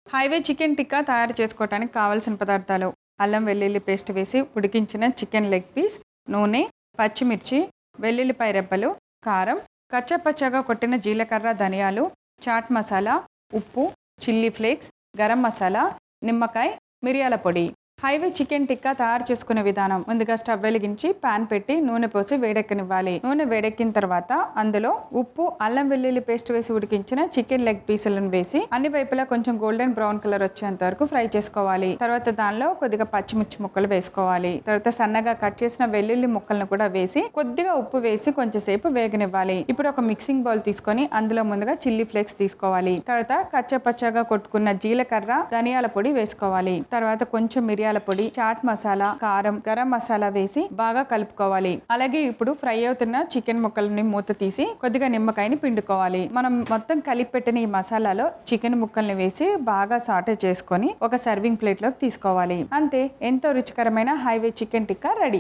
Highway chicken tikka తయారు చేసుకోవడానికి కావాల్సిన పదార్థాలు: అల్లం వెల్లుల్లి పేస్ట్ వేసి ఉడికించిన చికెన్ లెగ్ పీస్, నూనె, పచ్చిమిర్చి, వెల్లుల్లిపాయ రెబ్బలు, కారం, కచ్చాపచ్చాగా కొట్టిన జీలకర్ర, ధనియాలు, చాట్ మసాలా, ఉప్పు, చిల్లీ ఫ్లేక్స్, గరం మసాలా, నిమ్మకాయ, మిరియాల పొడి. హైవే చికెన్ టిక్కా తయారు చేసుకునే విధానం: ముందుగా స్టవ్ వెలిగించి పాన్ పెట్టి నూనె పోసి వేడెక్కనివ్వాలి. నూనె వేడెక్కిన తర్వాత అందులో ఉప్పు, అల్లం వెల్లుల్లి పేస్ట్ వేసి ఉడికించిన చికెన్ లెగ్ పీసులను వేసి అన్ని వైపులా కొంచెం గోల్డెన్ బ్రౌన్ కలర్ వచ్చేంత వరకు ఫ్రై చేసుకోవాలి. తర్వాత దానిలో కొద్దిగా పచ్చిమిర్చి ముక్కలు వేసుకోవాలి. తర్వాత సన్నగా కట్ చేసిన వెల్లుల్లి ముక్కలను కూడా వేసి కొద్దిగా ఉప్పు వేసి కొంచెం సేపు వేగనివ్వాలి. ఇప్పుడు ఒక మిక్సింగ్ బౌల్ తీసుకొని అందులో ముందుగా చిల్లీ ఫ్లేక్స్ తీసుకోవాలి. తర్వాత కచ్చాపచ్చాగా కొట్టుకున్న జీలకర్ర, ధనియాల పొడి వేసుకోవాలి. తర్వాత కొంచెం మిరియాల పొడి, చాట్ మసాలా, కారం, గరం మసాలా వేసి బాగా కలుపుకోవాలి. అలాగే ఇప్పుడు ఫ్రై అవుతున్న చికెన్ ముక్కలని మూత తీసి కొద్దిగా నిమ్మకాయని పిండుకోవాలి. మనం మొత్తం కలిపి పెట్టిన ఈ మసాలాలో చికెన్ ముక్కల్ని వేసి బాగా సాటే చేసుకొని ఒక సర్వింగ్ ప్లేట్ లోకి తీసుకోవాలి. అంతే, ఎంతో రుచికరమైన హైవే చికెన్ టిక్కా రెడీ.